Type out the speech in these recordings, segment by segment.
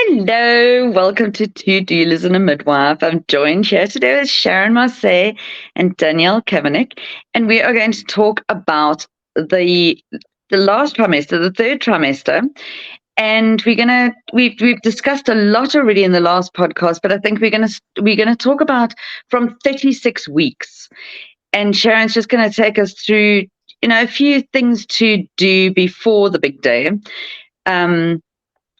Hello, welcome to Two Doulas and a Midwife. I'm joined here today with Sharon Marseille and Danielle Kavanagh, and we are going to talk about the last trimester, the third trimester, and we've discussed a lot already in the last podcast, but I think we're gonna talk about from 36 weeks, and Sharon's just gonna take us through a few things to do before the big day. Um,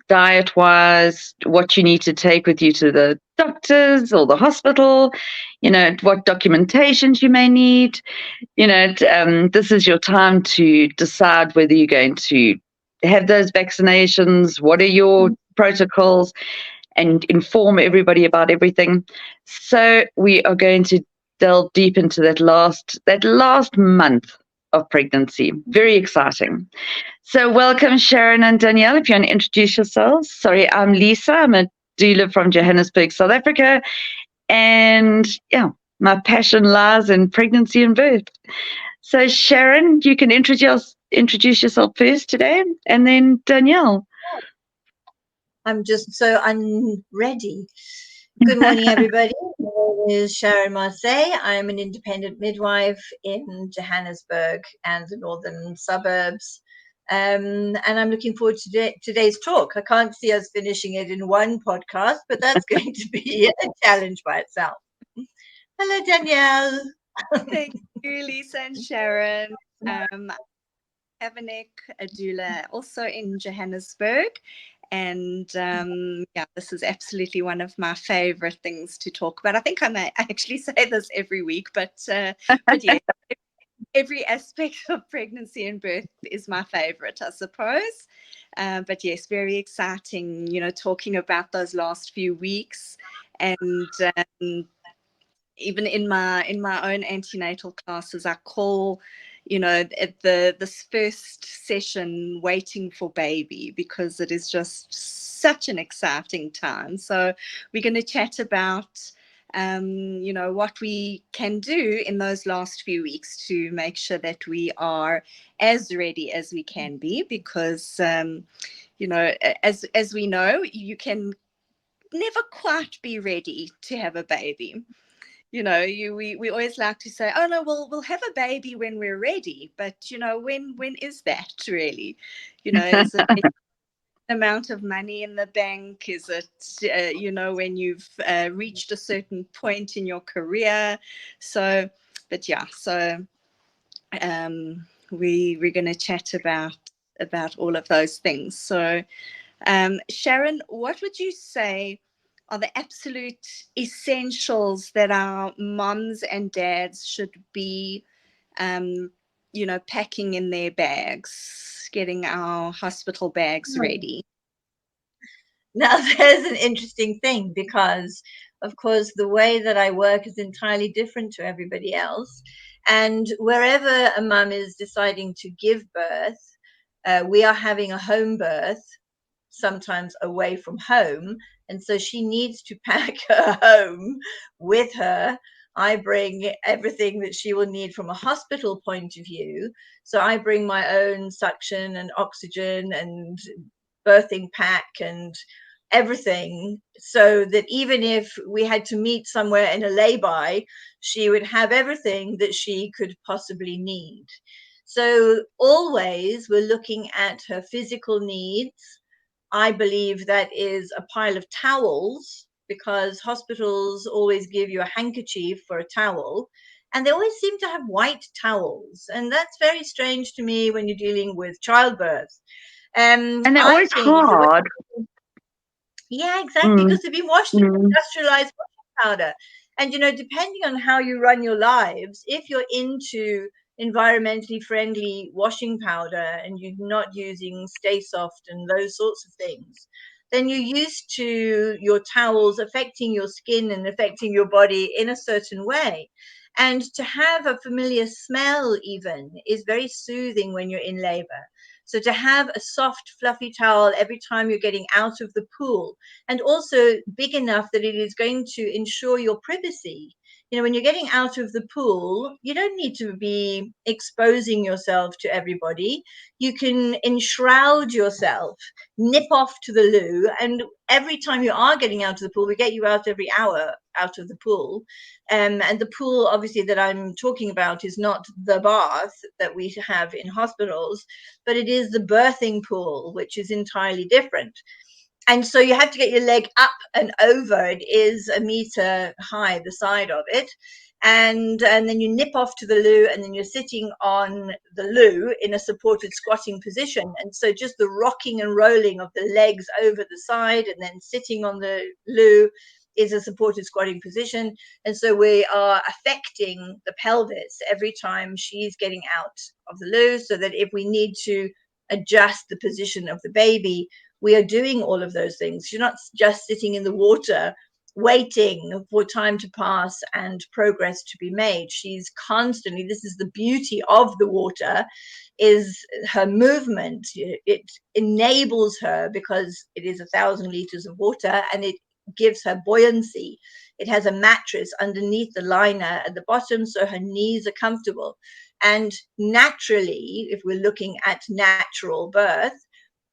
Diet wise, what you need to take with you to the doctors or the hospital, what documentations you may need. This is your time to decide whether you're going to have those vaccinations, what are your protocols, and inform everybody about everything. So we are going to delve deep into that last month of pregnancy. Very exciting. So welcome, Sharon and Danielle. If you want to introduce yourselves. Sorry, I'm Lisa. I'm a doula from Johannesburg, South Africa. And yeah, my passion lies in pregnancy and birth. So Sharon, you can introduce yourself first today, and then Danielle. I'm ready. Good morning, everybody. My name is Sharon Marseille. I'm an independent midwife in Johannesburg and the northern suburbs. And I'm looking forward to today's talk. I can't see us finishing it in one podcast, but that's going to be a challenge by itself. Hello, Danielle. Thank you, Lisa and Sharon. Kavanagh, a doula, also in Johannesburg. And this is absolutely one of my favorite things to talk about. I think I actually say this every week, but yeah, every aspect of pregnancy and birth is my favorite, I suppose. But yes, very exciting, talking about those last few weeks. And even in my own antenatal classes, I call at this first session waiting for baby, because it is just such an exciting time. So we're going to chat about what we can do in those last few weeks to make sure that we are as ready as we can be, because as we know, you can never quite be ready to have a baby. We always like to say, oh no, we'll have a baby when we're ready, but when is that really? Is it an amount of money in the bank? Is it when you've reached a certain point in your career? So we're going to chat about all of those things. So Sharon, what would you say are the absolute essentials that our moms and dads should be, packing in their bags, getting our hospital bags ready? Now, there's an interesting thing, because, of course, the way that I work is entirely different to everybody else. And wherever a mum is deciding to give birth, we are having a home birth, sometimes away from home. And so she needs to pack her home with her. I bring everything that she will need from a hospital point of view. So I bring my own suction and oxygen and birthing pack and everything, so that even if we had to meet somewhere in a lay-by, she would have everything that she could possibly need. So always we're looking at her physical needs. I believe that is a pile of towels, because hospitals always give you a handkerchief for a towel, and they always seem to have white towels. And that's very strange to me when you're dealing with childbirth. And they're I always think hard. yeah, exactly, because they've been washed with Mm. industrialized washing powder. And, depending on how you run your lives, if you're into environmentally friendly washing powder and you're not using Stay Soft and those sorts of things, then you're used to your towels affecting your skin and affecting your body in a certain way. And to have a familiar smell even is very soothing when you're in labor. So to have a soft, fluffy towel every time you're getting out of the pool, and also big enough that it is going to ensure your privacy. when you're getting out of the pool, you don't need to be exposing yourself to everybody. You can enshroud yourself, nip off to the loo, and every time you are getting out of the pool, we get you out every hour out of the pool. And the pool, obviously, that I'm talking about is not the bath that we have in hospitals, but it is the birthing pool, which is entirely different. And so you have to get your leg up and over. It is a meter high, the side of it. And then you nip off to the loo, and then you're sitting on the loo in a supported squatting position. And so just the rocking and rolling of the legs over the side and then sitting on the loo is a supported squatting position. And so we are affecting the pelvis every time she's getting out of the loo, so that if we need to adjust the position of the baby, we are doing all of those things. You're not just sitting in the water waiting for time to pass and progress to be made. She's constantly, this is the beauty of the water, is her movement. It enables her, because it is 1,000 liters of water, and it gives her buoyancy. It has a mattress underneath the liner at the bottom, so her knees are comfortable. And naturally, if we're looking at natural birth,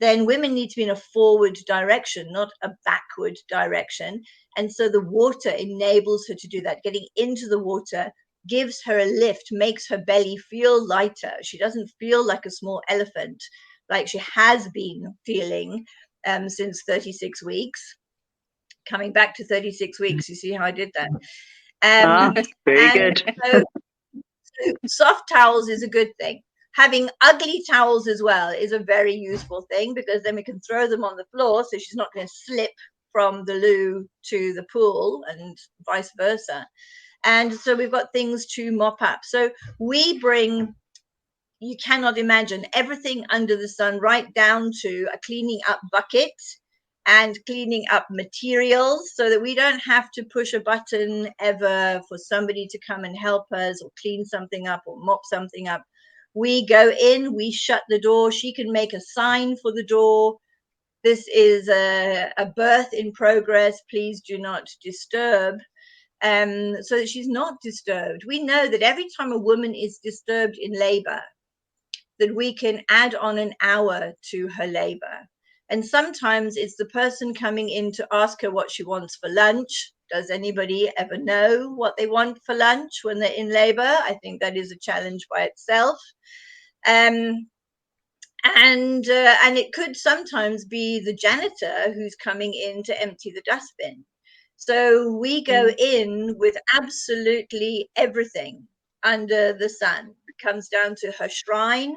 then women need to be in a forward direction, not a backward direction. And so the water enables her to do that. Getting into the water gives her a lift, makes her belly feel lighter. She doesn't feel like a small elephant, like she has been feeling since 36 weeks. Coming back to 36 weeks, you see how I did that? Very good. So soft towels is a good thing. Having ugly towels as well is a very useful thing, because then we can throw them on the floor, so she's not going to slip from the loo to the pool and vice versa. And so we've got things to mop up. So we bring, you cannot imagine, everything under the sun, right down to a cleaning up bucket and cleaning up materials, so that we don't have to push a button ever for somebody to come and help us or clean something up or mop something up. We go in, we shut the door. She can make a sign for the door. This is a birth in progress. Please do not disturb. So that she's not disturbed. We know that every time a woman is disturbed in labor, that we can add on an hour to her labor. And sometimes it's the person coming in to ask her what she wants for lunch. Does anybody ever know what they want for lunch when they're in labor? I think that is a challenge by itself. And it could sometimes be the janitor who's coming in to empty the dustbin. So we go in with absolutely everything under the sun. It comes down to her shrine,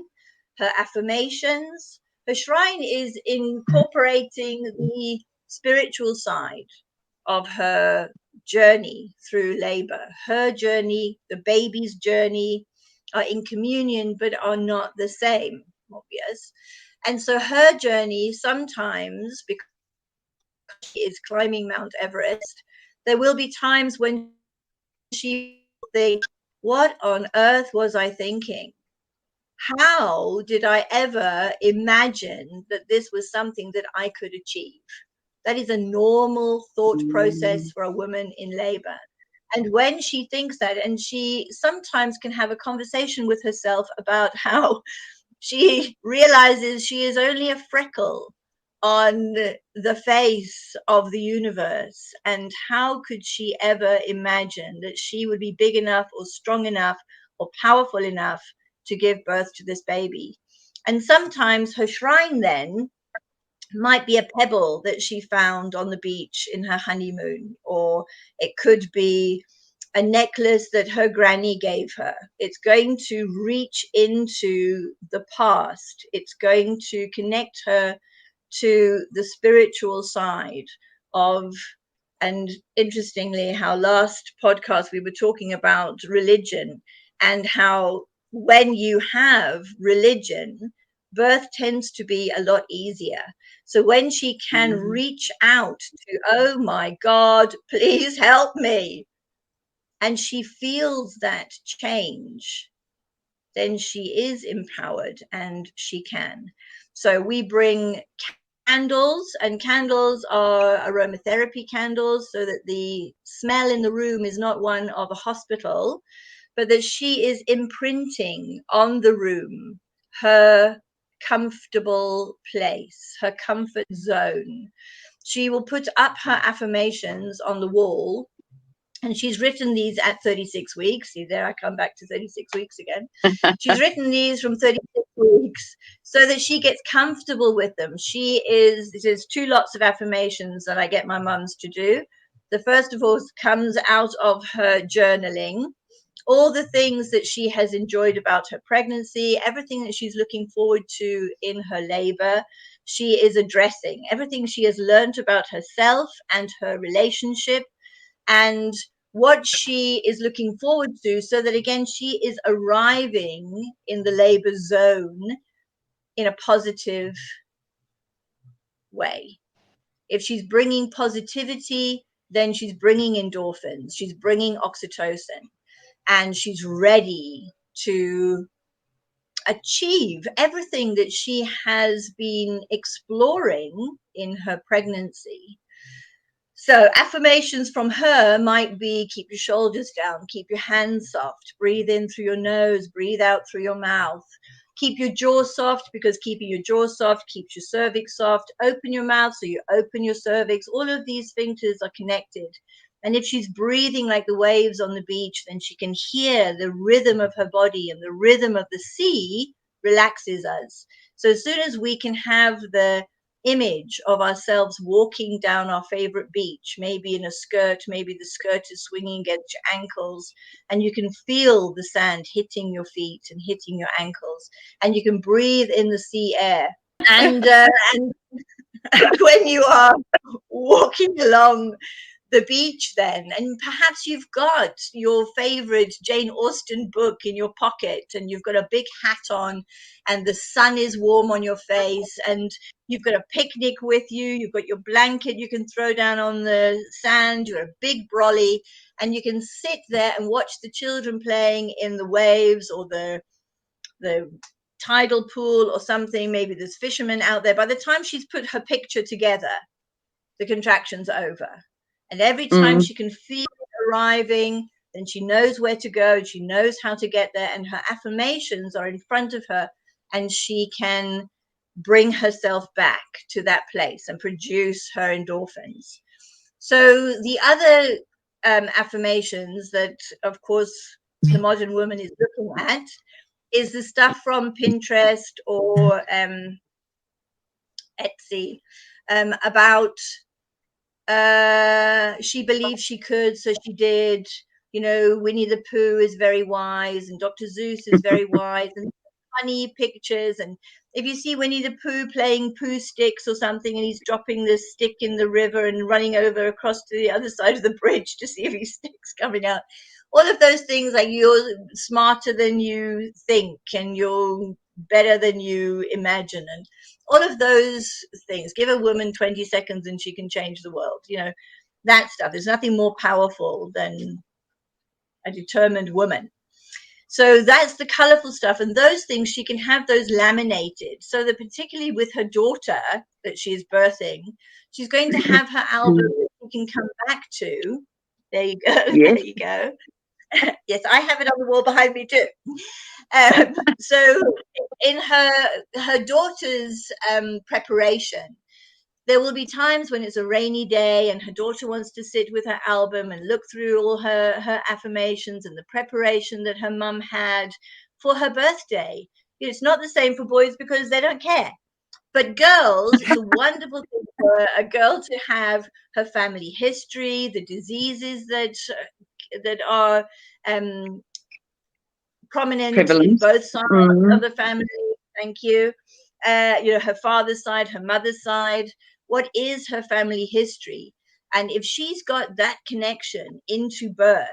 her affirmations. Her shrine is incorporating the spiritual side of her journey through labor. Her journey, the baby's journey, are in communion, but are not the same, obvious. And so her journey, sometimes, because she is climbing Mount Everest, there will be times when she will think, what on earth was I thinking? How did I ever imagine that this was something that I could achieve? That is a normal thought process for a woman in labor. And when she thinks that, and she sometimes can have a conversation with herself about how she realizes she is only a freckle on the face of the universe, and how could she ever imagine that she would be big enough or strong enough or powerful enough to give birth to this baby. And sometimes her shrine then might be a pebble that she found on the beach in her honeymoon, or it could be a necklace that her granny gave her. It's going to reach into the past. It's going to connect her to the spiritual side of, and interestingly, how last podcast we were talking about religion, and how when you have religion, birth tends to be a lot easier. So when she can reach out to, oh my God, please help me, and she feels that change, then she is empowered and she can. So we bring candles, and candles are aromatherapy candles, so that the smell in the room is not one of a hospital, but that she is imprinting on the room her comfortable place, her comfort zone. She will put up her affirmations on the wall, and she's written these at 36 weeks. See, there I come back to 36 weeks again. She's written these from 36 weeks so that she gets comfortable with them. There's 2 lots of affirmations that I get my mums to do. The first of all comes out of her journaling, all the things that she has enjoyed about her pregnancy, everything that she's looking forward to in her labor. She is addressing everything she has learned about herself and her relationship, and what she is looking forward to, so that again she is arriving in the labor zone in a positive way. If she's bringing positivity, then she's bringing endorphins, she's bringing oxytocin, and she's ready to achieve everything that she has been exploring in her pregnancy. So affirmations from her might be: keep your shoulders down, keep your hands soft, breathe in through your nose, breathe out through your mouth, keep your jaw soft, because keeping your jaw soft keeps your cervix soft, open your mouth so you open your cervix. All of these sphincters are connected. And if she's breathing like the waves on the beach, then she can hear the rhythm of her body, and the rhythm of the sea relaxes us. So as soon as we can have the image of ourselves walking down our favorite beach, maybe in a skirt, maybe the skirt is swinging against your ankles, and you can feel the sand hitting your feet and hitting your ankles, and you can breathe in the sea air. And when you are walking along the beach then, and perhaps you've got your favorite Jane Austen book in your pocket, and you've got a big hat on, and the sun is warm on your face, and you've got a picnic with you, you've got your blanket you can throw down on the sand, you've got a big brolly, and you can sit there and watch the children playing in the waves, or the tidal pool or something. Maybe there's fishermen out there. By the time she's put her picture together, the contraction's over. And every time she can feel it arriving, then she knows where to go, and she knows how to get there, and her affirmations are in front of her, and she can bring herself back to that place and produce her endorphins. So the other affirmations that, of course, the modern woman is looking at is the stuff from Pinterest or Etsy, about she believed she could, so she did. You know, Winnie the Pooh is very wise, and Dr. Seuss is very wise, and funny pictures. And if you see Winnie the Pooh playing poo sticks or something, and he's dropping the stick in the river and running over across to the other side of the bridge to see if his stick's coming out. All of those things, like you're smarter than you think, and you're better than you imagine, and all of those things. Give a woman 20 seconds and she can change the world. You know, that stuff. There's nothing more powerful than a determined woman. So that's the colorful stuff. And those things, she can have those laminated, so that particularly with her daughter that she is birthing, she's going to have her album that she can come back to. There you go. Yes. There you go. Yes, I have it on the wall behind me too. So in her daughter's preparation, there will be times when it's a rainy day and her daughter wants to sit with her album and look through all her affirmations and the preparation that her mum had for her birthday. It's not the same for boys because they don't care. But girls, it's a wonderful thing for a girl to have her family history, the diseases that are prominent in both sides of the family. Thank you. You know, her father's side, her mother's side. What is her family history? And if she's got that connection into birth,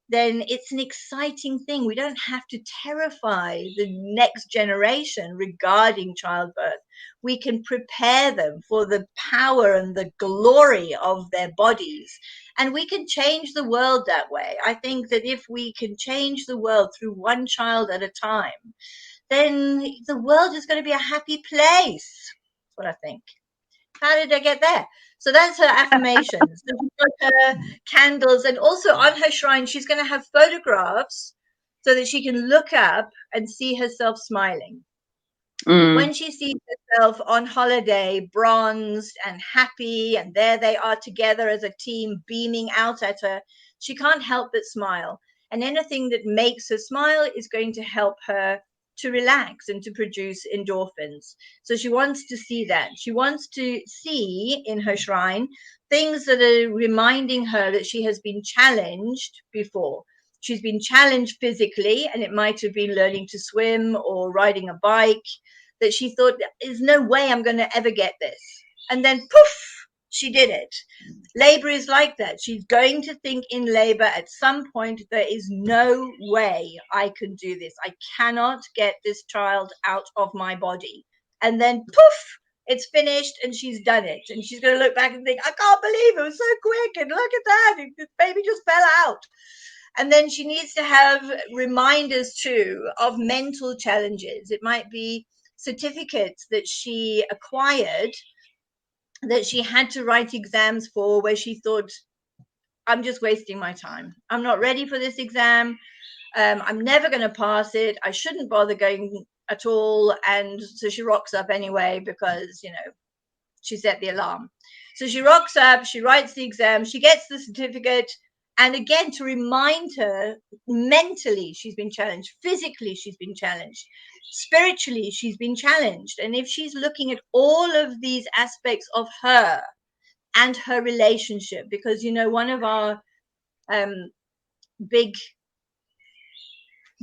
then it's an exciting thing. We don't have to terrify the next generation regarding childbirth. We can prepare them for the power and the glory of their bodies. And we can change the world that way. I think that if we can change the world through one child at a time, then the world is going to be a happy place. That's what I think. How did I get there? So that's her affirmations. So she's got her candles, and also on her shrine, she's going to have photographs so that she can look up and see herself smiling. When she sees herself on holiday, bronzed and happy, and there they are together as a team beaming out at her, she can't help but smile. And anything that makes her smile is going to help her to relax and to produce endorphins. So she wants to see that. She wants to see in her shrine things that are reminding her that she has been challenged before. She's been challenged physically, and it might have been learning to swim or riding a bike, that she thought, there's no way I'm going to ever get this. And then poof, she did it. Labor is like that. She's going to think in labor at some point, there is no way I can do this. I cannot get this child out of my body. And then poof, it's finished and she's done it. And she's going to look back and think, I can't believe it was so quick. And look at that. The baby just fell out. And then she needs to have reminders too of mental challenges. It might be certificates that she acquired that she had to write exams for, where she thought, I'm just wasting my time. I'm not ready for this exam. I'm never going to pass it. I shouldn't bother going at all. And so she rocks up anyway because, she set the alarm. So she rocks up, she writes the exam, she gets the certificate. And again, to remind her, mentally, she's been challenged. Physically, she's been challenged. Spiritually, she's been challenged. And if she's looking at all of these aspects of her and her relationship, because, one of our big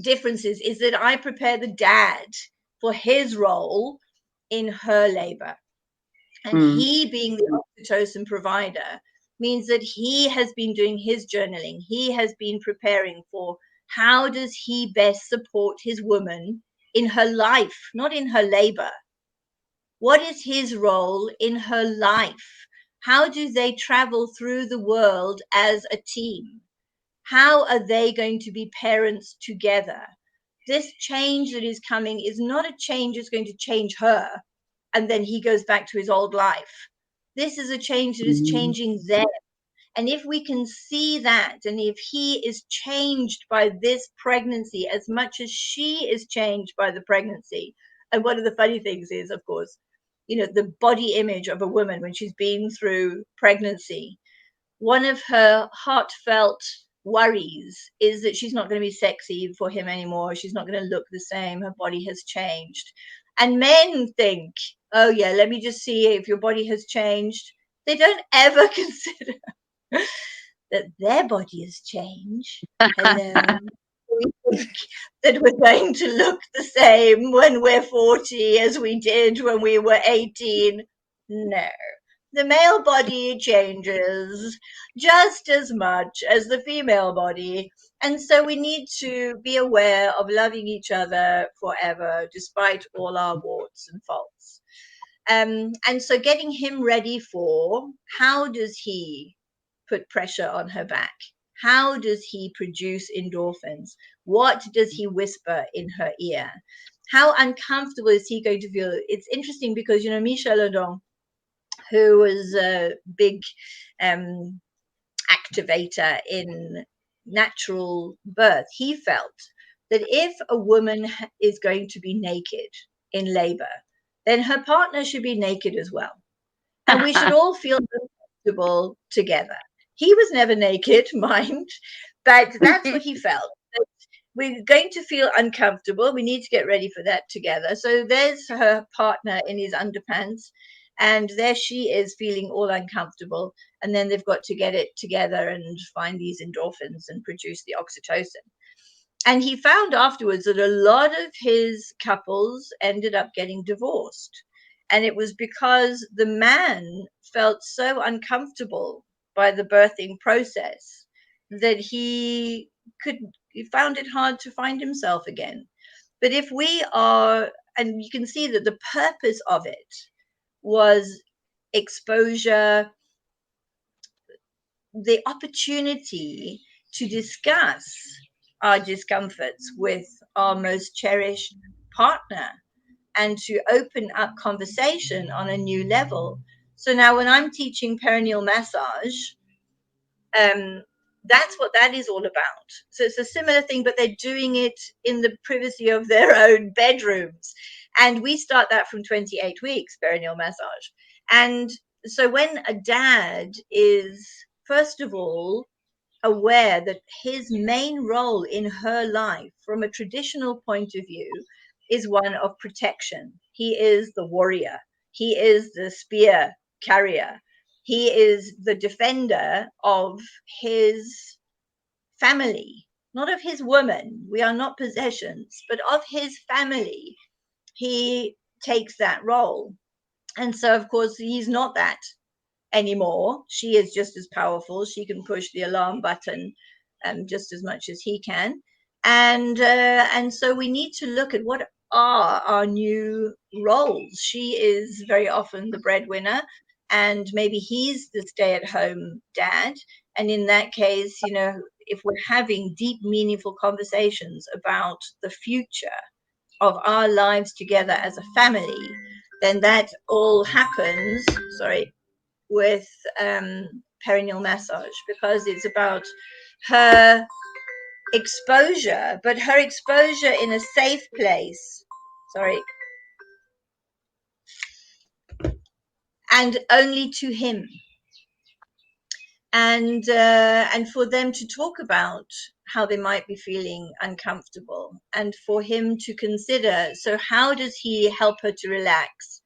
differences is that I prepare the dad for his role in her labor. And he, being the oxytocin provider, means that he has been doing his journaling. He has been preparing for how does he best support his woman in her life, not in her labor. What is his role in her life? How do they travel through the world as a team? How are they going to be parents together? This change that is coming is not a change that's going to change her and then he goes back to his old life. This is a change that is changing them. And if we can see that, and if he is changed by this pregnancy as much as she is changed by the pregnancy, and one of the funny things is, of course, the body image of a woman when she's been through pregnancy, one of her heartfelt worries is that she's not going to be sexy for him anymore. She's not going to look the same. Her body has changed. And men think, oh yeah, let me just see if your body has changed. They don't ever consider that their body has changed. Hello. We think that we're going to look the same when we're 40 as we did when we were 18. No. The male body changes just as much as the female body. And so we need to be aware of loving each other forever, despite all our warts and faults. And so getting him ready for, how does he put pressure on her back? How does he produce endorphins? What does he whisper in her ear? How uncomfortable is he going to feel? It's interesting because, Michel Odon, who was a big activator in natural birth, he felt that if a woman is going to be naked in labor, then her partner should be naked as well. And we should all feel comfortable together. He was never naked, mind, but that's what he felt. We're going to feel uncomfortable. We need to get ready for that together. So there's her partner in his underpants. And there she is feeling all uncomfortable. And then they've got to get it together and find these endorphins and produce the oxytocin. And he found afterwards that a lot of his couples ended up getting divorced. And it was because the man felt so uncomfortable by the birthing process that he found it hard to find himself again. But if we are, and you can see that the purpose of it was exposure, the opportunity to discuss our discomforts with our most cherished partner and to open up conversation on a new level. So now when I'm teaching perineal massage, that's what that is all about. So it's a similar thing, but they're doing it in the privacy of their own bedrooms. And we start that from 28 weeks, perineal massage. And so when a dad is, first of all, aware that his main role in her life, from a traditional point of view, is one of protection. He is the warrior, he is the spear carrier, he is the defender of his family, not of his woman. We are not possessions, but of his family. He takes that role. And so, of course, he's not that anymore. She is just as powerful. She can push the alarm button just as much as he can. And so we need to look at what are our new roles. She is very often the breadwinner, and maybe he's the stay-at-home dad. And in that case, you know, if we're having deep, meaningful conversations about the future of our lives together as a family, then that all happens, sorry, with perineal massage, because it's about her exposure, but her exposure in a safe place, sorry, and only to him. And for them to talk about how they might be feeling uncomfortable, and for him to consider, so how does he help her to relax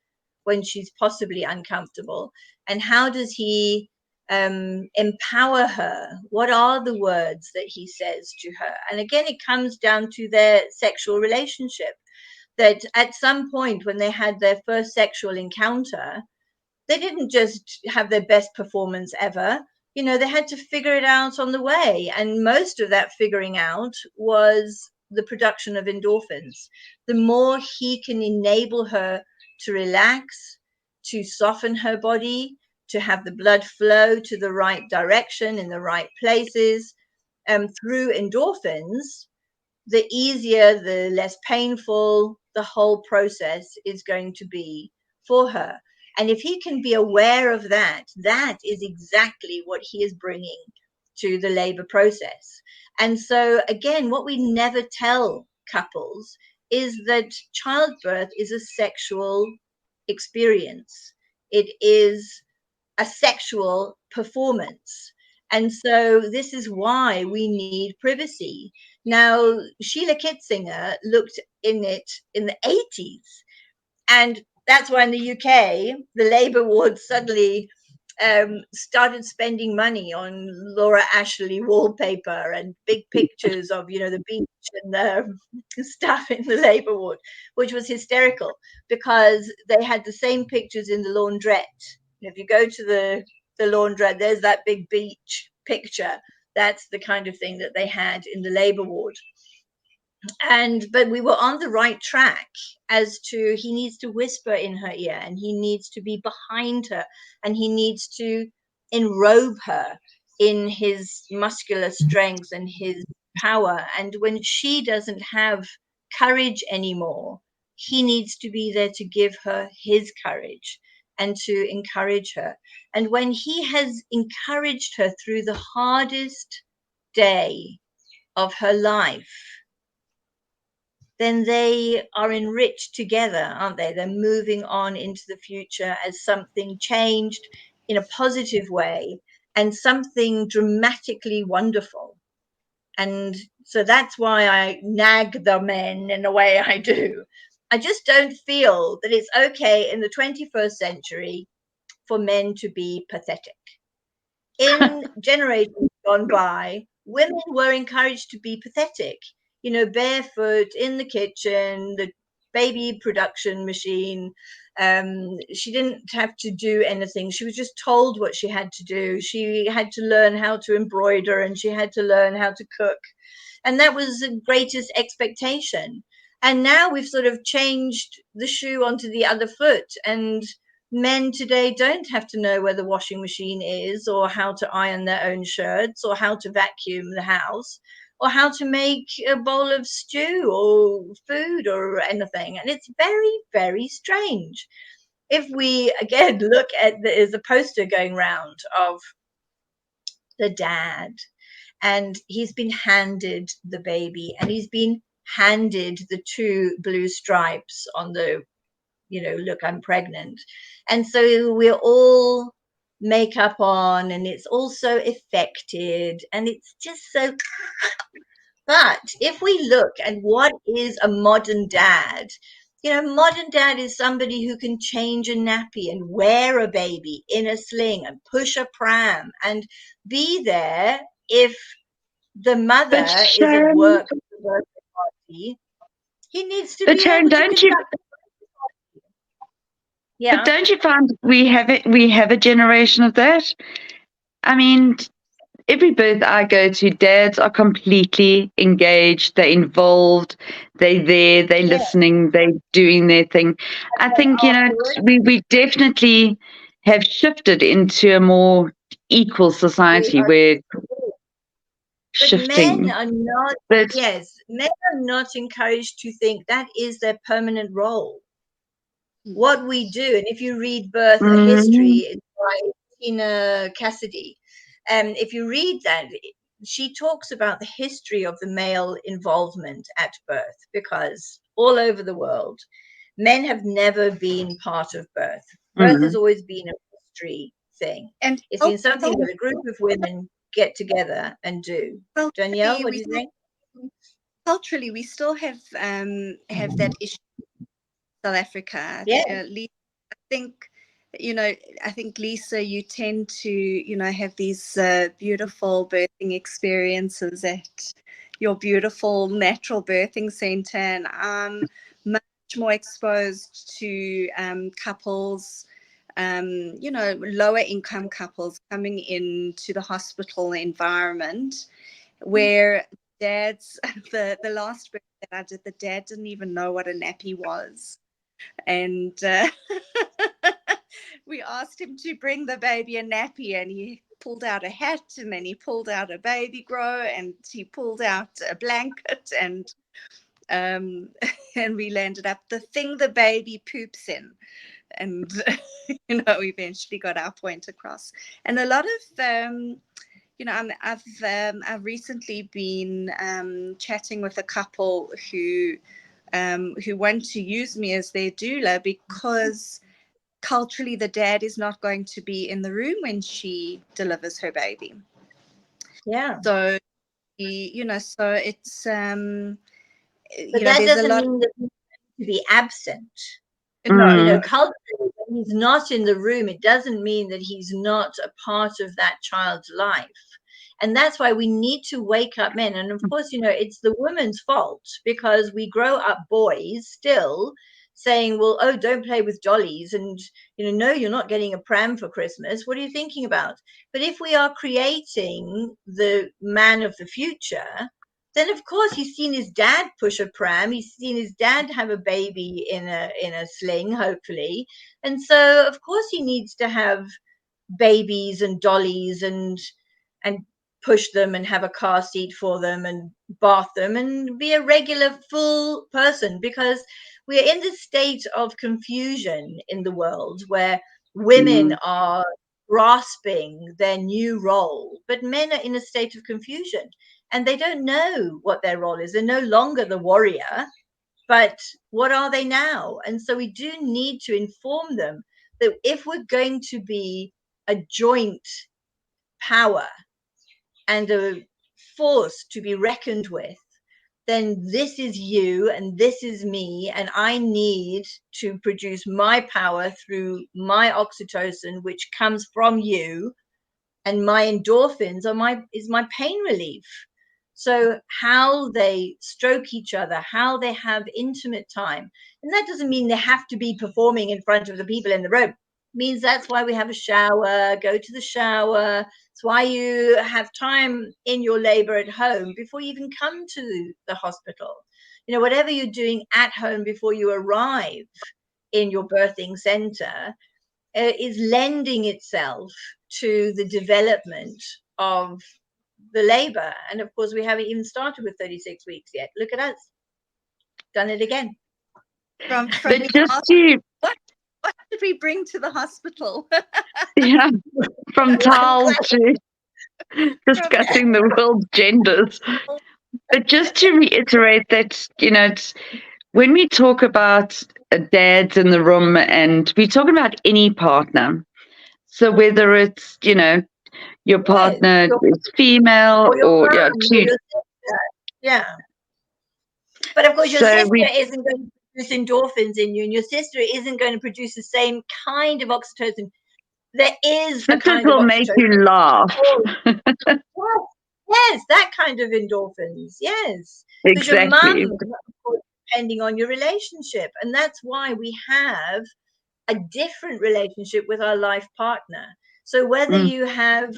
when she's possibly uncomfortable, and how does he empower her? What are the words that he says to her? And again, it comes down to their sexual relationship, that at some point when they had their first sexual encounter, they didn't just have their best performance ever. You know, they had to figure it out on the way. And most of that figuring out was the production of endorphins. The more he can enable her to relax, to soften her body, to have the blood flow to the right direction in the right places, through endorphins, the easier, the less painful the whole process is going to be for her. And if he can be aware of that, that is exactly what he is bringing to the labor process. And so, again, what we never tell couples is that childbirth is a sexual experience, it is a sexual performance. And so, this is why we need privacy. Now, Sheila Kitzinger looked in it in the 80s, and that's why in the UK, the Labour ward suddenly started spending money on Laura Ashley wallpaper and big pictures of, you know, the beach and the stuff in the Labour ward, which was hysterical, because they had the same pictures in the laundrette. If you go to the laundrette, there's that big beach picture. That's the kind of thing that they had in the Labour ward. But we were on the right track as to, he needs to whisper in her ear, and he needs to be behind her, and he needs to enrobe her in his muscular strength and his power. And when she doesn't have courage anymore, he needs to be there to give her his courage and to encourage her. And when he has encouraged her through the hardest day of her life, then they are enriched together, aren't they? They're moving on into the future as something changed in a positive way and something dramatically wonderful. And so that's why I nag the men in the way I do. I just don't feel that it's okay in the 21st century for men to be pathetic. In generations gone by, women were encouraged to be pathetic, you know, barefoot in the kitchen, the baby production machine. She didn't have to do anything. She was just told what she had to do. She had to learn how to embroider, and she had to learn how to cook. And that was the greatest expectation. And now we've sort of changed the shoe onto the other foot, and men today don't have to know where the washing machine is, or how to iron their own shirts, or how to vacuum the house, or how to make a bowl of stew or food or anything. And it's very, very strange. if we again look at there's a poster going round of the dad, and he's been handed the baby, and he's been handed the 2 blue stripes on the, look, I'm pregnant. And so we're all makeup on, and it's also affected, and it's just so. But if we look at what is a modern dad, modern dad is somebody who can change a nappy and wear a baby in a sling and push a pram and be there if the mother But is at Sharon, work at the birthday party. He needs to but be Sharon, able to don't you? conduct. But Yeah. don't you find we have a generation of that? I mean, every birth I go to, dads are completely engaged. They're involved. They're there. They're Yeah. listening. They're doing their thing. I think Afterwards, we definitely have shifted into a more equal we society are. where But men shifting. are not. But Yes, men are not encouraged to think that is their permanent role. What we do, and if you read Birth: A mm, History by Tina Cassidy, if you read that, she talks about the history of the male involvement at birth, because all over the world, men have never been part of birth. Birth has mm. always been a mystery thing. And It's been something that a group of women get together and do. Danielle, culturally, what do you think? we still have that issue in South Africa. Yeah, I think, I think, Lisa, you tend to, have these beautiful birthing experiences at your beautiful natural birthing center, and I'm much more exposed to couples, lower income couples coming into the hospital environment where dads, the last birth that I did, the dad didn't even know what a nappy was. And we asked him to bring the baby a nappy, and he pulled out a hat, and then he pulled out a baby grow, and he pulled out a blanket, and and we landed up the thing the baby poops in. And eventually got our point across. And a lot of I've recently been chatting with a couple who want to use me as their doula because culturally the dad is not going to be in the room when she delivers her baby. yeah. So, so it's But that doesn't mean that he's to be absent. No. Culturally, when he's not in the room, it doesn't mean that he's not a part of that child's life. And that's why we need to wake up men. And of course, it's the woman's fault, because we grow up boys still saying, well, oh, don't play with dollies. And, no, you're not getting a pram for Christmas. What are you thinking about? But if we are creating the man of the future, then of course he's seen his dad push a pram. He's seen his dad have a baby in a sling, hopefully. And so of course he needs to have babies and dollies and push them and have a car seat for them and bath them and be a regular full person, because we're in this state of confusion in the world where women are grasping their new role, but men are in a state of confusion and they don't know what their role is. They're no longer the warrior, but what are they now? And so we do need to inform them that if we're going to be a joint power and a force to be reckoned with, then this is you and this is me, and I need to produce my power through my oxytocin, which comes from you, and my endorphins is my pain relief. So how they stroke each other, how they have intimate time, and that doesn't mean they have to be performing in front of the people in the room. It means that's why we have a shower, go to the shower. It's why you have time in your labor at home before you even come to the hospital. Whatever you're doing at home before you arrive in your birthing center is lending itself to the development of the labor. And of course, we haven't even started with 36 weeks yet. Look at us, done it again. From but just to What did we bring to the hospital? Yeah, from towels to discussing the world's genders. But just to reiterate that, it's when we talk about dads in the room, and we're talking about any partner. So whether it's, your partner is female or yeah. But of course, your sister isn't going to produce endorphins in you, and your sister isn't going to produce the same kind of oxytocin. There is a kind will of make you laugh. Yes, that kind of endorphins. Yes, because exactly. your mum, depending on your relationship, and that's why we have a different relationship with our life partner. So whether you have,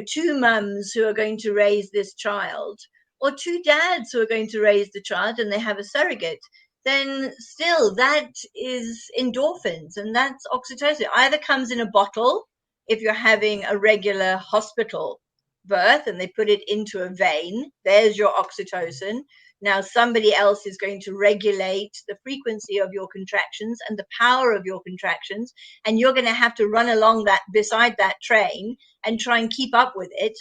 two mums who are going to raise this child, or two dads who are going to raise the child, and they have a surrogate, then still that is endorphins, and that's oxytocin. Either comes in a bottle if you're having a regular hospital birth and they put it into a vein, there's your oxytocin. Now somebody else is going to regulate the frequency of your contractions and the power of your contractions, and you're going to have to run along that beside that train and try and keep up with it.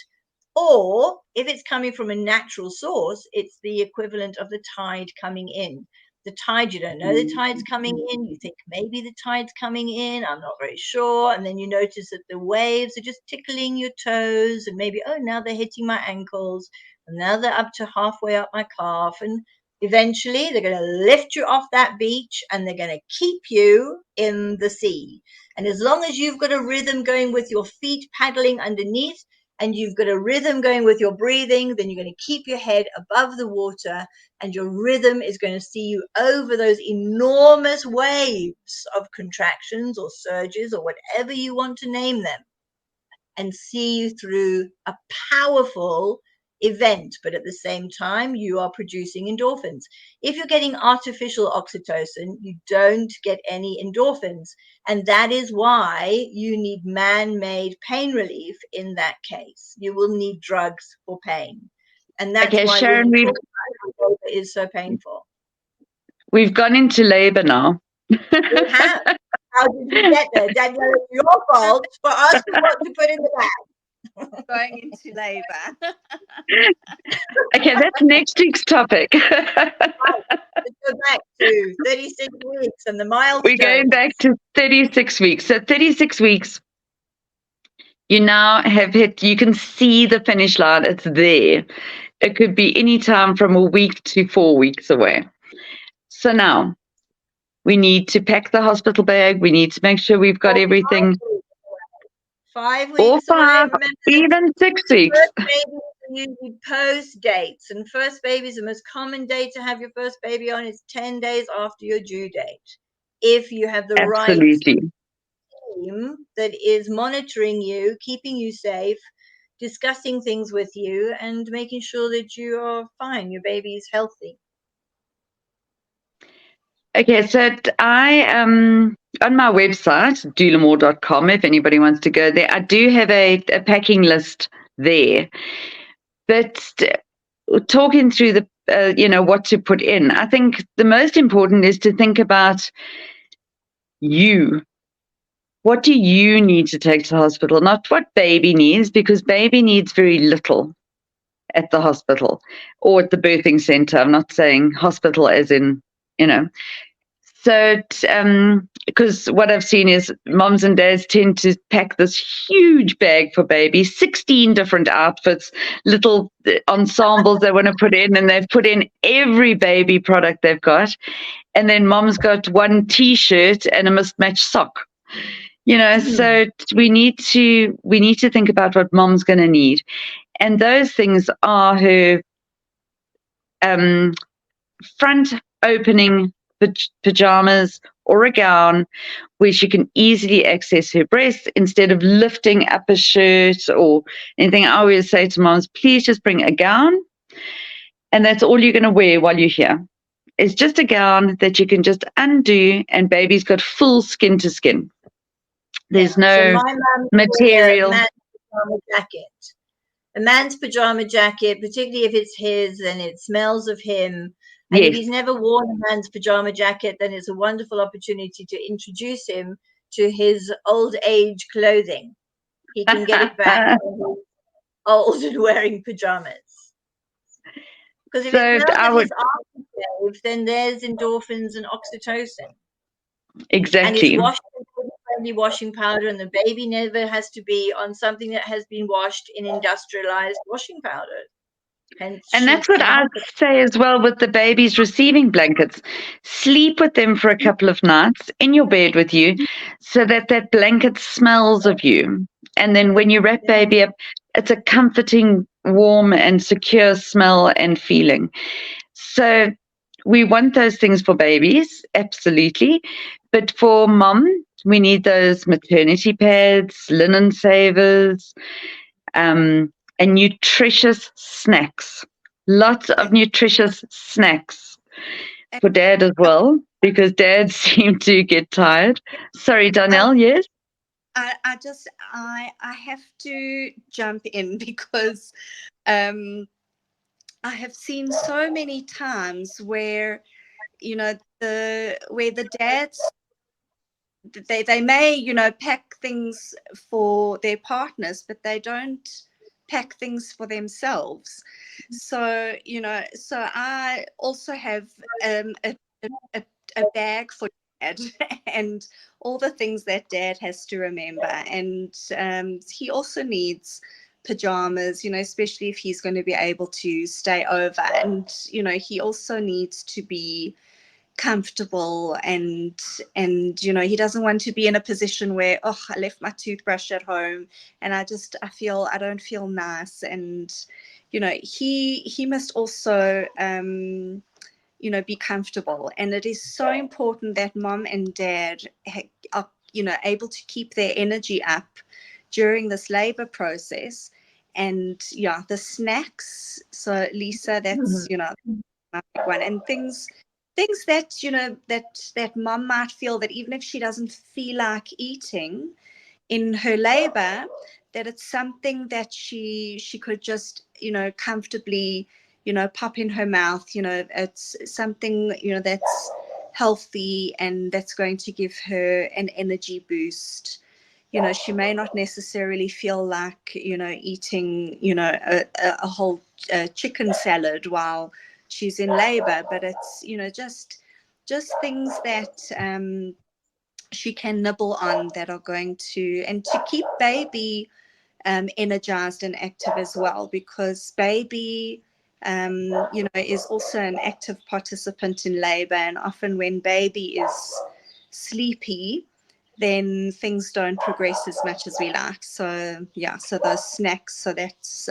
Or if it's coming from a natural source, it's the equivalent of the tide coming in. The tide, you don't know the tide's coming in. You think maybe the tide's coming in. I'm not very sure. And then you notice that the waves are just tickling your toes, and maybe, oh, now they're hitting my ankles, and now they're up to halfway up my calf. And eventually they're going to lift you off that beach, and they're going to keep you in the sea. And as long as you've got a rhythm going with your feet paddling underneath, and you've got a rhythm going with your breathing, then you're going to keep your head above the water, and your rhythm is going to see you over those enormous waves of contractions or surges or whatever you want to name them, and see you through a powerful event. But at the same time, you are producing endorphins. If you're getting artificial oxytocin, you don't get any endorphins. And that is why you need man-made pain relief in that case. You will need drugs for pain. And that's why Sharon, labor is so painful. We've gone into labor now. We have. How did we get there? Danielle, it's your fault for asking what to put in the bag. Going into labor. Okay, that's next week's topic. Right. Let's go back to 36 weeks and the milestones. We're going back to 36 weeks. So 36 weeks, you now have hit, you can see the finish line. It's there. It could be any time from a week to 4 weeks away. So now we need to pack the hospital bag. We need to make sure we've got everything. 5 weeks or 5, away. even 6 weeks. First babies are usually post dates, and first baby is the most common date to have your first baby on. It's 10 days after your due date. If you have the right team that is monitoring you, keeping you safe, discussing things with you, and making sure that you are fine, your baby is healthy. Okay, so I on my website, doulamore.com, if anybody wants to go there, I do have a packing list there. But talking through the, what to put in, I think the most important is to think about you. What do you need to take to the hospital? Not what baby needs, because baby needs very little at the hospital or at the birthing center. I'm not saying hospital as in, So, because what I've seen is moms and dads tend to pack this huge bag for baby, 16 different outfits, little ensembles they want to put in, and they've put in every baby product they've got. And then mom's got one T-shirt and a mismatched sock. So we need to think about what mom's going to need. And those things are her front opening pajamas or a gown where she can easily access her breasts instead of lifting up a shirt or anything. I always say to moms, please just bring a gown, and that's all you're going to wear while you're here. It's just a gown that you can just undo, and baby's got full skin to skin. There's no material. A man's pajama jacket, particularly if it's his and it smells of him, And if Yes. he's never worn a man's pajama jacket, then it's a wonderful opportunity to introduce him to his old age clothing. He can get it back when he's old and wearing pajamas. Because if So it smells I of would his aftershave, then there's endorphins and oxytocin. And it's exactly. washed with friendly washing powder, and the baby never has to be on something that has been washed in industrialized washing powder. Hence And that's sheets what and I'd blankets. say as well with the babies receiving blankets. Sleep with them for a couple of nights in your bed with you so that that blanket smells of you. And then when you wrap baby up, it's a comforting, warm, and secure smell and feeling. So we want those things for babies, absolutely. But for mom, we need those maternity pads, linen savers, and nutritious snacks. Lots of nutritious snacks for dad as well, because dads seem to get tired. Sorry, Donnell, yes? I have to jump in because I have seen so many times where the dads, they may pack things for their partners, but they don't pack things for themselves. So so I also have a bag for dad and all the things that dad has to remember. And he also needs pajamas, especially if he's going to be able to stay over. And he also needs to be comfortable, and he doesn't want to be in a position where, oh, I left my toothbrush at home and I don't feel nice. And he must also be comfortable. And it is so important that mom and dad are able to keep their energy up during this labor process. And the snacks, so Lisa, that's my big one. And things that that mom might feel that even if she doesn't feel like eating in her labor, that it's something that she could just comfortably pop in her mouth. It's something that's healthy and that's going to give her an energy boost. She may not necessarily feel like eating a whole chicken salad while she's in labor, but it's just things that she can nibble on that are going to, and to keep baby energized and active as well, because baby is also an active participant in labor. And often when baby is sleepy, then things don't progress as much as we like. So so those snacks, so that's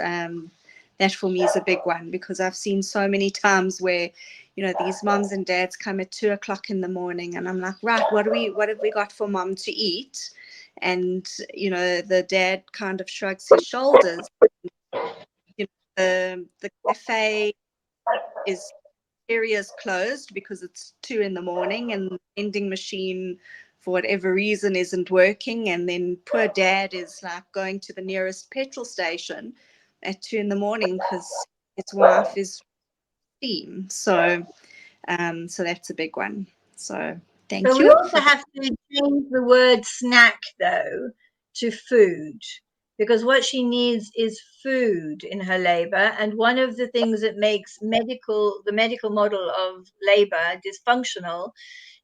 that for me is a big one, because I've seen so many times where these moms and dads come at 2:00 in the morning, and I'm like, right, what have we got for mom to eat? And the dad kind of shrugs his shoulders. The cafe is area's closed because it's 2 a.m, and the vending machine for whatever reason isn't working. And then poor dad is like going to the nearest petrol station at 2 a.m because his wife is steam. So so that's a big one. So thank So we you. also have to change the word snack, though, to food, because what she needs is food in her labor. And one of the things that makes the medical model of labor dysfunctional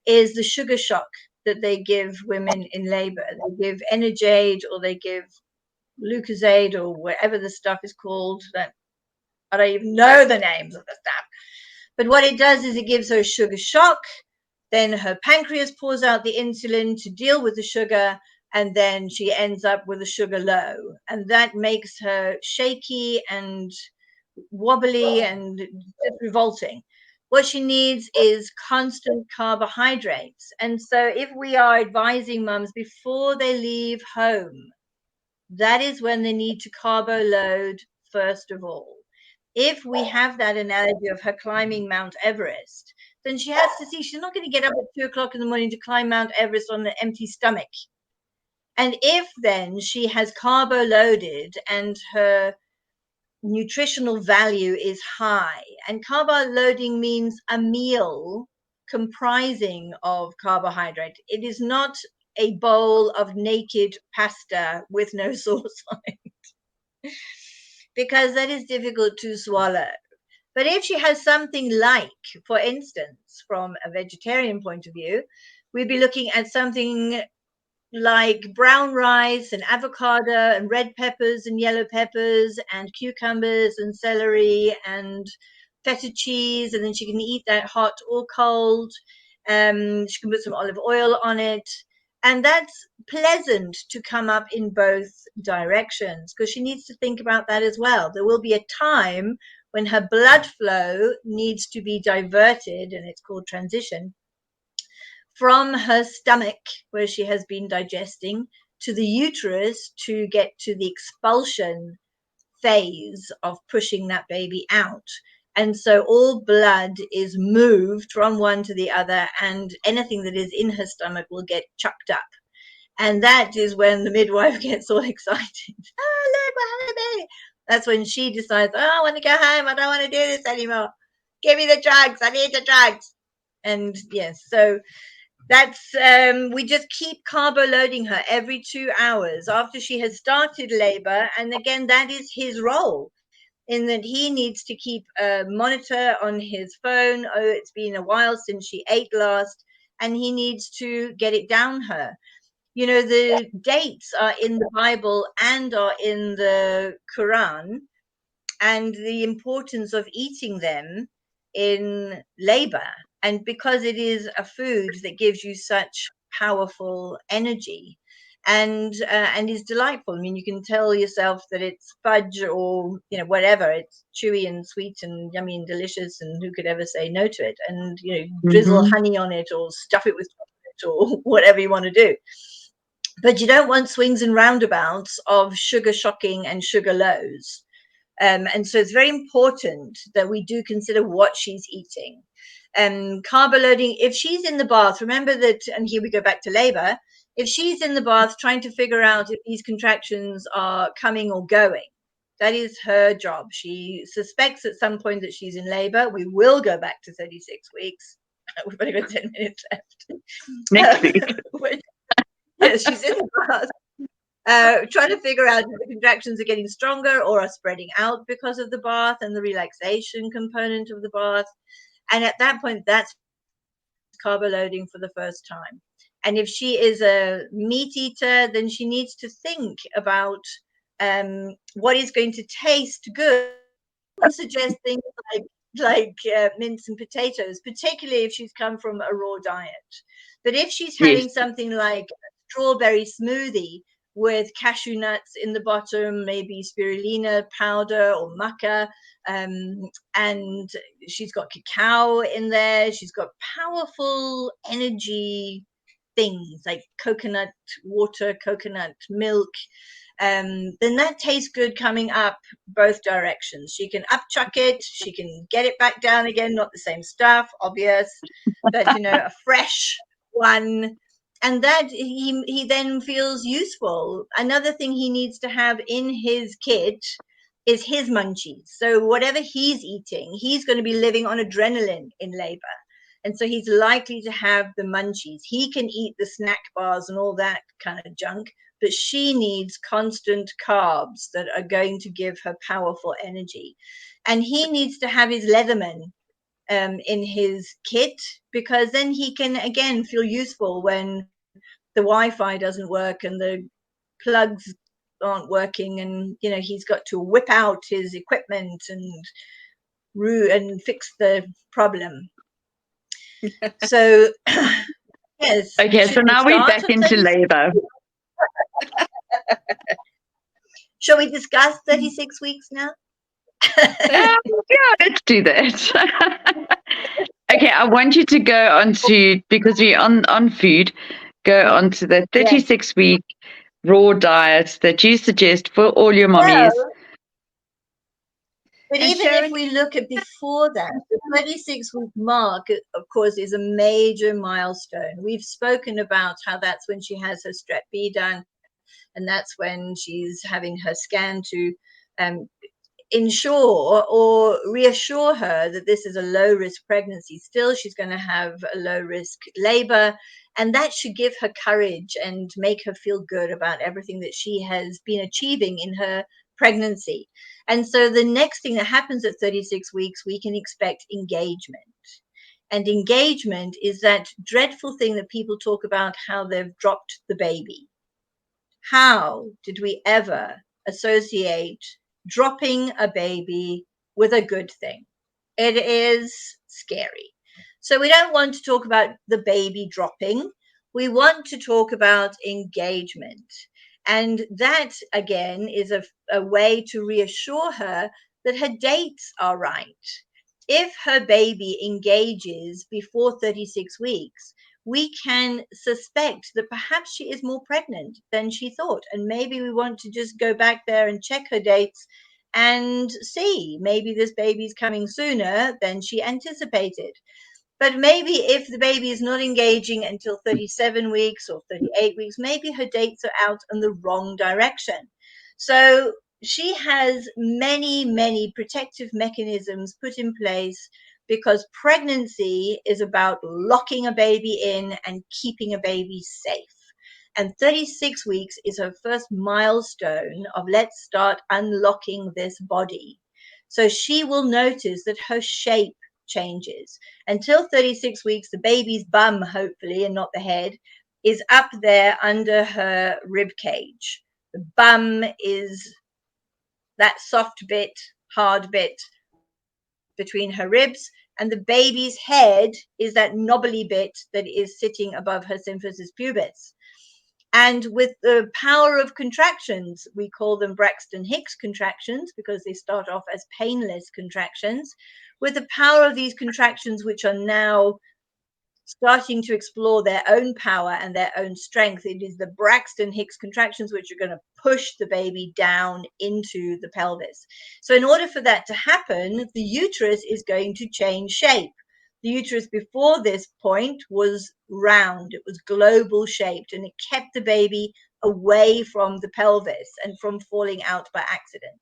is the sugar shock that they give women in labor. They give Energade, or they give Lucozade, or whatever the stuff is called, that I don't even know the names of the stuff. But what it does is it gives her a sugar shock. Then her pancreas pours out the insulin to deal with the sugar, and then she ends up with a sugar low. And that makes her shaky and wobbly and just revolting. What she needs is constant carbohydrates. And so, if we are advising mums before they leave home, that is when they need to carbo load first of all. If we have that analogy of her climbing Mount Everest, then she has to see she's not going to get up at 2:00 in the morning to climb Mount Everest on an empty stomach. And if then she has carbo loaded and her nutritional value is high. And carb loading means a meal comprising of carbohydrate. It is not a bowl of naked pasta with no sauce on it, because that is difficult to swallow. But if she has something like, for instance, from a vegetarian point of view, we'd be looking at something like brown rice and avocado and red peppers and yellow peppers and cucumbers and celery and feta cheese, and then she can eat that hot or cold. She can put some olive oil on it, and that's pleasant to come up in both directions, because she needs to think about that as well. There will be a time when her blood flow needs to be diverted, and it's called transition, from her stomach, where she has been digesting, to the uterus to get to the expulsion phase of pushing that baby out. And so all blood is moved from one to the other, and anything that is in her stomach will get chucked up. And that is when the midwife gets all excited. Oh, look, what happened? That's when she decides, oh, I want to go home. I don't want to do this anymore. Give me the drugs. I need the drugs. And yes, so that's we just keep carbo loading her every 2 hours after she has started labor. And again, that is his role, in that he needs to keep a monitor on his phone. Oh, it's been a while since she ate last, and he needs to get it down her. You know, the dates are in the Bible and are in the Quran, and the importance of eating them in labor. And because it is a food that gives you such powerful energy and is delightful. I mean, you can tell yourself that it's fudge or, you know, whatever. It's chewy and sweet and yummy and delicious, and who could ever say no to it? And, you know, drizzle honey on it or stuff it with chocolate or whatever you want to do. But you don't want swings and roundabouts of sugar shocking and sugar lows. And so it's very important that we do consider what she's eating. Carbo loading, if she's in the bath, remember that, and here we go back to labor, if she's in the bath trying to figure out if these contractions are coming or going, that is her job. She suspects at some point that she's in labor. We will go back to 36 weeks. We've only got 10 minutes left. Next week. Yes, she's in the bath. Trying to figure out if the contractions are getting stronger or are spreading out because of the bath and the relaxation component of the bath. And at that point, that's carbo loading for the first time. And if she is a meat eater, then she needs to think about what is going to taste good. I suggest things like mince and potatoes, particularly if she's come from a raw diet. But if she's having something like a strawberry smoothie with cashew nuts in the bottom, maybe spirulina powder or maca, and she's got cacao in there, she's got powerful energy things like coconut water, coconut milk, then that tastes good coming up both directions. She can upchuck it, she can get it back down again, not the same stuff, obvious, but, you know, a fresh one. And that he then feels useful. Another thing he needs to have in his kit is his munchies. So whatever he's eating, he's going to be living on adrenaline in labor. And so he's likely to have the munchies. He can eat the snack bars and all that kind of junk, but she needs constant carbs that are going to give her powerful energy. And he needs to have his Leatherman in his kit, because then he can again feel useful when the Wi-Fi doesn't work and the plugs aren't working, and, you know, he's got to whip out his equipment and fix the problem. So yes. Okay, so now we're back into labor. Shall we discuss 36 weeks now? Yeah, let's do that. Okay, I want you to go on to, because we're on food, go on to the 36-week raw diet that you suggest for all your mommies. Well, but even if we look at before that, the 36-week mark, of course, is a major milestone. We've spoken about how that's when she has her Strep B done, and that's when she's having her scan to ensure or reassure her that this is a low risk pregnancy. Still, she's going to have a low risk labor, and that should give her courage and make her feel good about everything that she has been achieving in her pregnancy. And so the next thing that happens at 36 weeks, we can expect engagement. And engagement is that dreadful thing that people talk about, how they've dropped the baby. How did we ever associate dropping a baby with a good thing? It is scary. So we don't want to talk about the baby dropping. We want to talk about engagement. And that, again, is a way to reassure her that her dates are right. If her baby engages before 36 weeks, we can suspect that perhaps she is more pregnant than she thought. And maybe we want to just go back there and check her dates and see, maybe this baby's coming sooner than she anticipated. But maybe if the baby is not engaging until 37 weeks or 38 weeks, maybe her dates are out in the wrong direction. So she has many, many protective mechanisms put in place, because pregnancy is about locking a baby in and keeping a baby safe. And 36 weeks is her first milestone of let's start unlocking this body. So she will notice that her shape changes. Until 36 weeks, the baby's bum, hopefully, and not the head, is up there under her rib cage. The bum is that soft bit, hard bit between her ribs, and the baby's head is that knobbly bit that is sitting above her symphysis pubis. And with the power of contractions, we call them Braxton Hicks contractions because they start off as painless contractions. With the power of these contractions, which are now starting to explore their own power and their own strength, it is the Braxton Hicks contractions which are going to push the baby down into the pelvis. So in order for that to happen, the uterus is going to change shape. The uterus before this point was round, it was global shaped, and it kept the baby away from the pelvis and from falling out by accident.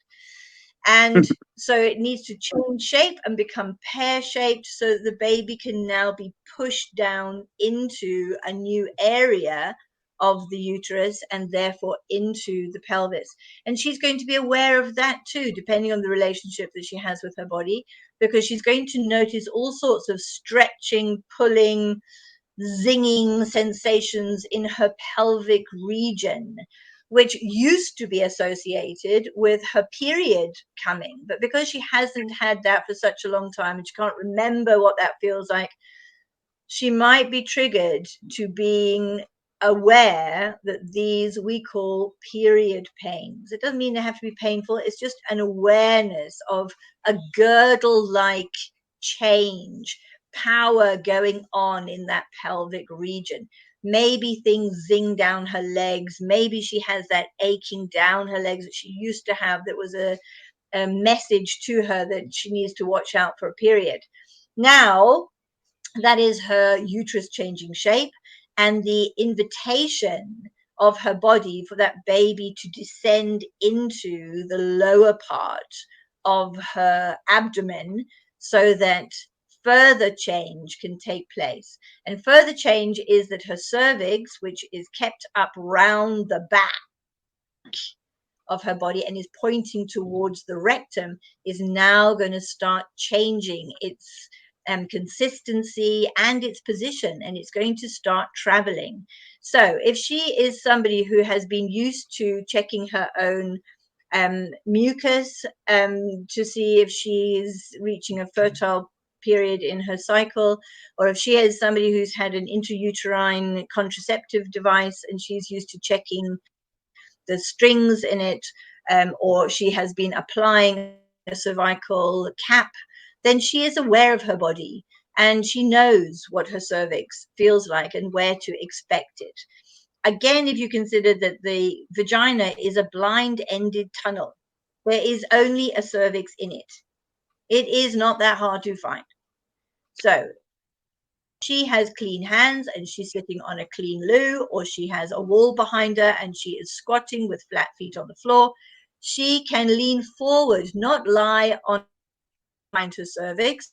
And so it needs to change shape and become pear-shaped so that the baby can now be pushed down into a new area of the uterus and therefore into the pelvis. And she's going to be aware of that too, depending on the relationship that she has with her body, because she's going to notice all sorts of stretching, pulling, zinging sensations in her pelvic region, which used to be associated with her period coming. But because she hasn't had that for such a long time and she can't remember what that feels like, she might be triggered to being aware that these we call period pains. It doesn't mean they have to be painful. It's just an awareness of a girdle-like change, power going on in that pelvic region. Maybe things zing down her legs. Maybe she has that aching down her legs that she used to have that was a message to her that she needs to watch out for a period. Now, that is her uterus changing shape and the invitation of her body for that baby to descend into the lower part of her abdomen so that further change can take place. And further change is that her cervix, which is kept up round the back of her body and is pointing towards the rectum, is now going to start changing its consistency and its position, and it's going to start traveling. So if she is somebody who has been used to checking her own mucus to see if she's reaching a fertile period in her cycle, or if she is somebody who's had an intrauterine contraceptive device and she's used to checking the strings in it, or she has been applying a cervical cap, then she is aware of her body and she knows what her cervix feels like and where to expect it. Again, if you consider that the vagina is a blind-ended tunnel, there is only a cervix in it. It is not that hard to find. So she has clean hands and she's sitting on a clean loo, or she has a wall behind her and she is squatting with flat feet on the floor, she can lean forward, not lie on behind her cervix.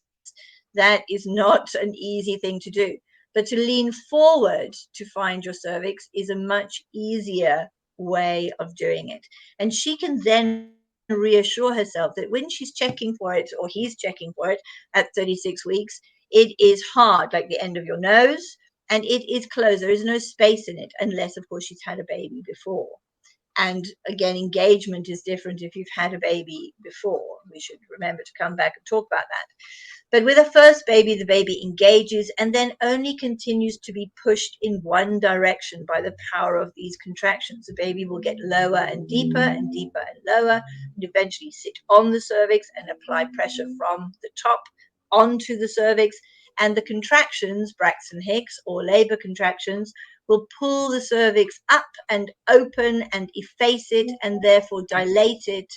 That is not an easy thing to do. But to lean forward to find your cervix is a much easier way of doing it. And she can then reassure herself that when she's checking for it, or he's checking for it at 36 weeks, it is hard, like the end of your nose, and it is closed. There is no space in it, unless, of course, she's had a baby before. And again, engagement is different if you've had a baby before. We should remember to come back and talk about that. But with a first baby, the baby engages and then only continues to be pushed in one direction by the power of these contractions. The baby will get lower and deeper and deeper and lower, and eventually sit on the cervix and apply pressure from the top onto the cervix. And the contractions, Braxton Hicks or labor contractions, will pull the cervix up and open and efface it and therefore dilate it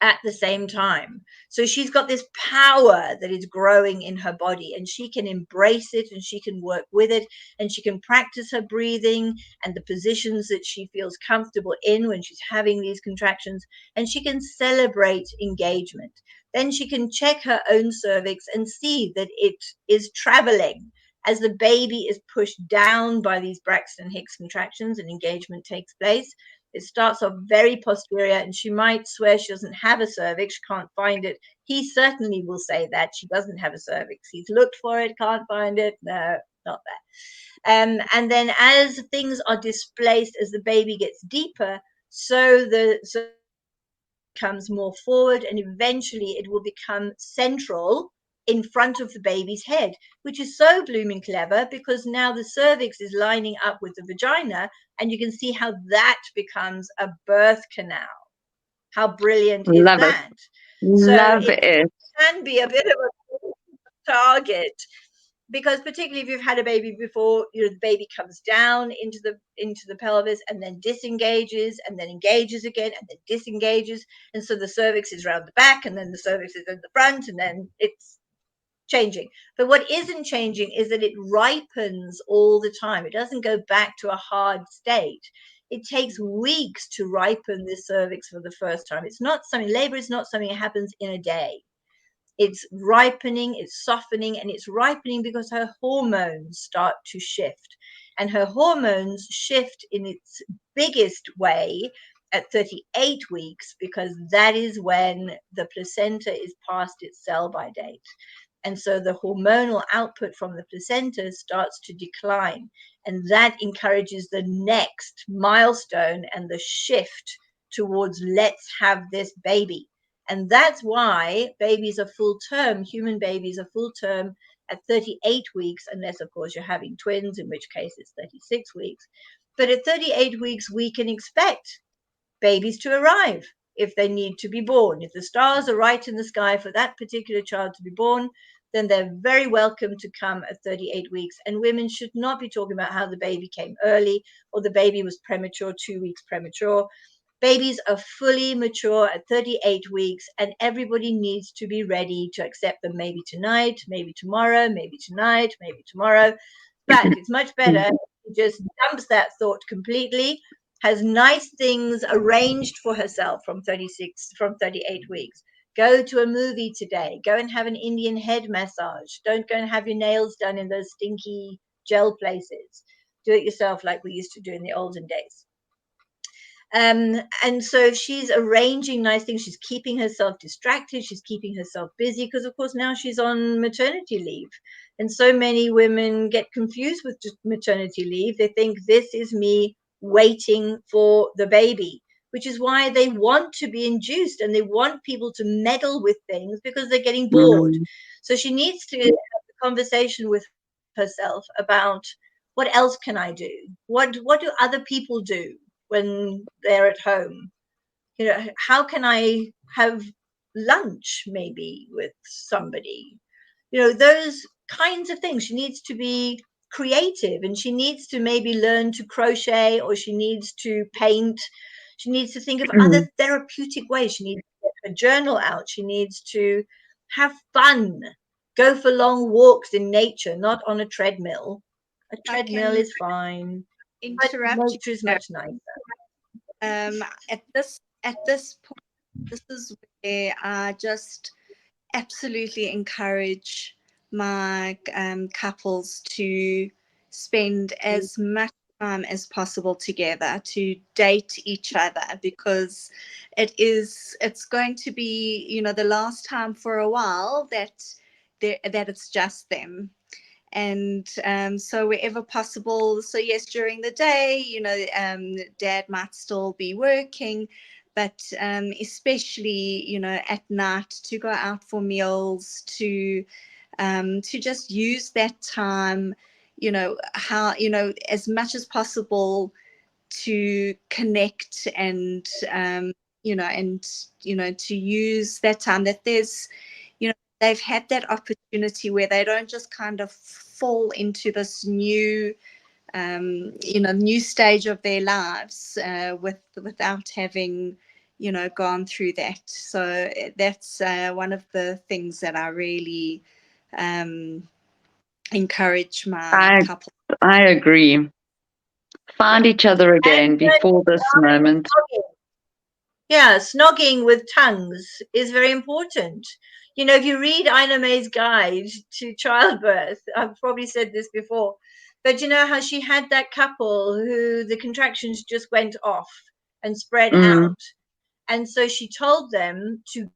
at the same time. So she's got this power that is growing in her body, and she can embrace it and she can work with it, and she can practice her breathing and the positions that she feels comfortable in when she's having these contractions, and she can celebrate engagement. Then she can check her own cervix and see that it is traveling as the baby is pushed down by these Braxton Hicks contractions and engagement takes place. It starts off very posterior, and she might swear she doesn't have a cervix, she can't find it. He certainly will say that she doesn't have a cervix. He's looked for it, can't find it. No, not that. And then as things are displaced, as the baby gets deeper, so becomes more forward, and eventually it will become central in front of the baby's head, which is so blooming clever, because now the cervix is lining up with the vagina, and you can see how that becomes a birth canal. How brilliant is that? Love it. Can be a bit of a target, because particularly if you've had a baby before, the baby comes down into the pelvis and then disengages and then engages again and then disengages, and so the cervix is around the back and then the cervix is in the front, and then it's changing. But what isn't changing is that it ripens all the time. It doesn't go back to a hard state. It takes weeks to ripen the cervix for the first time. It's not something, labor is not something that happens in a day. It's ripening, it's softening, and it's ripening because her hormones start to shift. And her hormones shift in its biggest way at 38 weeks, because that is when the placenta is past its sell-by date. And so the hormonal output from the placenta starts to decline. And that encourages the next milestone and the shift towards let's have this baby. And that's why babies are full term, human babies are full term at 38 weeks, unless, of course, you're having twins, in which case it's 36 weeks. But at 38 weeks, we can expect babies to arrive if they need to be born. If the stars are right in the sky for that particular child to be born, then they're very welcome to come at 38 weeks. And women should not be talking about how the baby came early or the baby was premature, 2 weeks premature. Babies are fully mature at 38 weeks, and everybody needs to be ready to accept them maybe tonight, maybe tomorrow, maybe tonight, maybe tomorrow. But it's much better if she just dumps that thought completely, has nice things arranged for herself from 38 weeks. Go to a movie today. Go and have an Indian head massage. Don't go and have your nails done in those stinky gel places. Do it yourself like we used to do in the olden days. And so she's arranging nice things. She's keeping herself distracted. She's keeping herself busy because, of course, now she's on maternity leave. And so many women get confused with just maternity leave. They think this is me waiting for the baby, which is why they want to be induced and they want people to meddle with things because they're getting bored. So she needs to have a conversation with herself about what else can I do? What do other people do when they're at home? How can I have lunch maybe with somebody? Those kinds of things. She needs to be creative, and she needs to maybe learn to crochet, or she needs to paint. She needs to think of other therapeutic ways. She needs to get her journal out. She needs to have fun, go for long walks in nature, not on a treadmill. A treadmill is fine, but nature is much nicer. at this point, this is where I just absolutely encourage my couples to spend as much time as possible together, to date each other, because it's going to be, the last time for a while that it's just them. And so wherever possible, so yes, during the day, dad might still be working, but especially, at night, to go out for meals, to just use that time, as much as possible to connect, and to use that time that there's, they've had that opportunity where they don't just kind of fall into this new new stage of their lives without having gone through that. So that's one of the things that I really encourage my couple. I agree. Find each other again before this moment. Yeah, snogging with tongues is very important. If you read Ina May's Guide to Childbirth, I've probably said this before, but you know how she had that couple who the contractions just went off and spread out. And so she told them to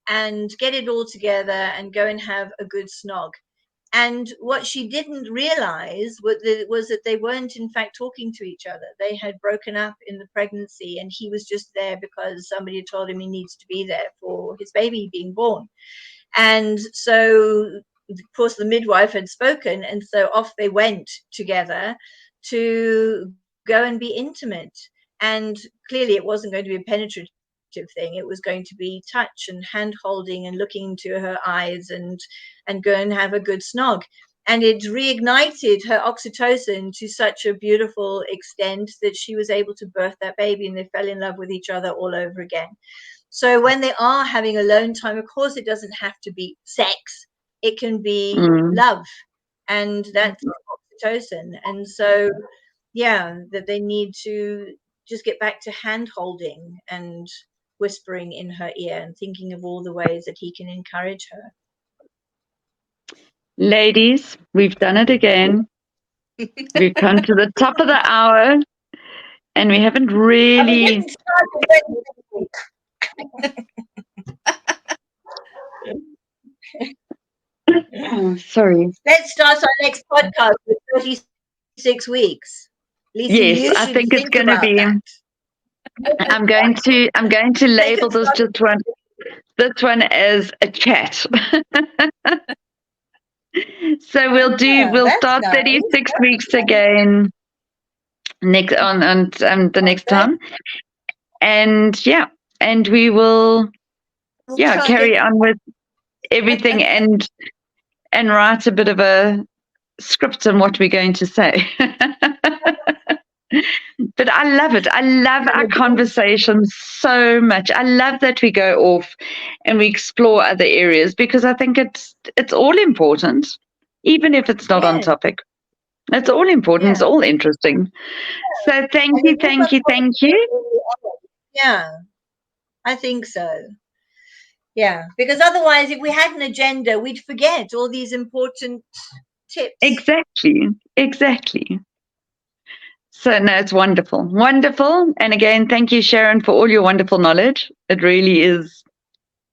and get it all together and go and have a good snog. And what she didn't realize was that they weren't in fact talking to each other. They had broken up in the pregnancy, and he was just there because somebody had told him he needs to be there for his baby being born. And so, of course, the midwife had spoken, and so off they went together to go and be intimate. And clearly it wasn't going to be a penetrative thing. It was going to be touch and hand holding and looking into her eyes and go and have a good snog. And it reignited her oxytocin to such a beautiful extent that she was able to birth that baby, and they fell in love with each other all over again. So when they are having alone time, of course, it doesn't have to be sex. It can be love, and that's oxytocin. And so, yeah, that they need to just get back to hand holding and whispering in her ear and thinking of all the ways that he can encourage her. Ladies, we've done it again. We've come to the top of the hour, and we haven't really... Oh, sorry. Let's start our next podcast with 36 weeks. Lisa, yes, I think it's going to be... That. I'm going to label this one as a chat. So we'll start 36 weeks again next on the next time, and we will carry on with everything and write a bit of a script on what we're going to say. But I love it. I love our conversation so much. I love that we go off and we explore other areas, because I think it's all important, even if it's not on topic. It's all important. It's all interesting. So thank you. Yeah, I think so. Yeah, because otherwise, if we had an agenda, we'd forget all these important tips. Exactly. So no, it's wonderful. And again, thank you, Sharon, for all your wonderful knowledge. It really is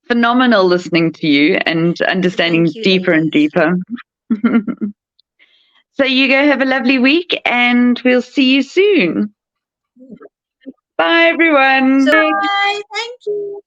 phenomenal listening to you and understanding deeper and deeper. So you go have a lovely week, and we'll see you soon. Bye, everyone. Bye. Thank you.